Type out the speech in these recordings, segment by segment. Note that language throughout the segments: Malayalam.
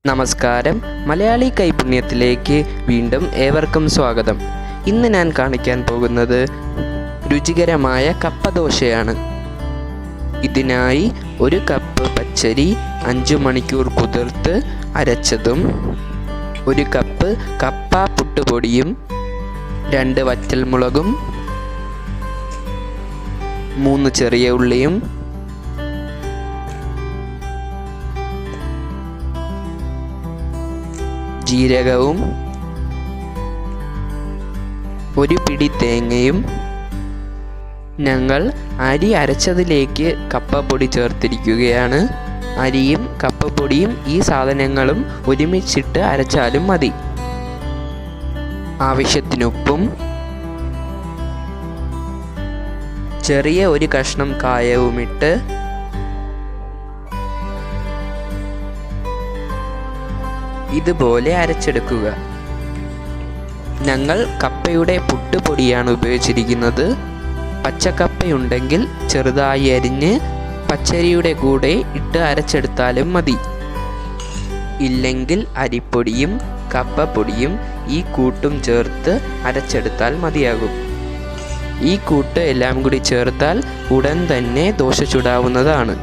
നമസ്കാരം, മലയാളി കൈപുണ്യത്തിലേക്ക് വീണ്ടും ഏവർക്കും സ്വാഗതം. ഇന്ന് ഞാൻ കാണിക്കാൻ പോകുന്നത് രുചികരമായ കപ്പ ദോശയാണ്. ഇതിനായി 1 കപ്പ് പച്ചരി 5 മണിക്കൂർ കുതിർത്ത് അരച്ചതും, 1 കപ്പ് കപ്പ പുട്ടുപൊടിയും, 2 വറ്റൽമുളകും, 3 ചെറിയ ഉള്ളിയും, ജീരകവും, 1 പിടി തേങ്ങയും. ഞങ്ങൾ അരി അരച്ചതിലേക്ക് കപ്പപ്പൊടി ചേർത്തിരിക്കുകയാണ്. അരിയും കപ്പപ്പൊടിയും ഈ സാധനങ്ങളും ഒരുമിച്ചിട്ട് അരച്ചാലും മതി. ആവശ്യത്തിനുപ്പും, ചെറിയ 1 കഷ്ണം കായവുമിട്ട് ഇതുപോലെ അരച്ചെടുക്കുക. ഞങ്ങൾ കപ്പയുടെ പുട്ടുപൊടിയാണ് ഉപയോഗിച്ചിരിക്കുന്നത്. പച്ചക്കപ്പയുണ്ടെങ്കിൽ ചെറുതായി അരിഞ്ഞ് പച്ചരിയുടെ കൂടെ ഇട്ട് അരച്ചെടുത്താലും മതി. ഇല്ലെങ്കിൽ അരിപ്പൊടിയും കപ്പപ്പൊടിയും ഈ കൂട്ടും ചേർത്ത് അരച്ചെടുത്താൽ മതിയാകും. ഈ കൂട്ട് എല്ലാം കൂടി ചേർത്താൽ ഉടൻ തന്നെ ദോശ ചുടാവുന്നതാണ്.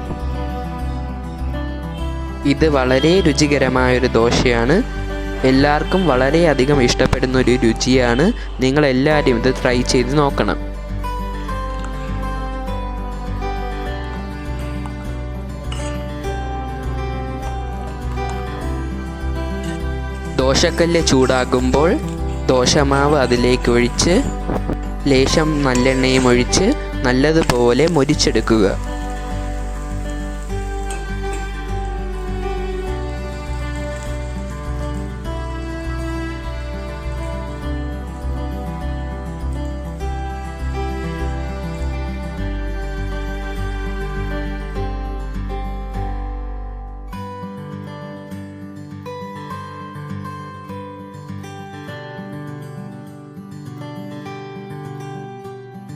ഇത് വളരെ രുചികരമായൊരു ദോശയാണ്. എല്ലാവർക്കും വളരെയധികം ഇഷ്ടപ്പെടുന്നൊരു രുചിയാണ്. നിങ്ങളെല്ലാവരും ഇത് ട്രൈ ചെയ്ത് നോക്കണം. ദോശക്കല്ല് ചൂടാകുമ്പോൾ ദോശമാവ് അതിലേക്ക് ഒഴിച്ച് ലേശം നല്ലെണ്ണയും ഒഴിച്ച് നല്ലതുപോലെ മൊരിച്ചെടുക്കുക.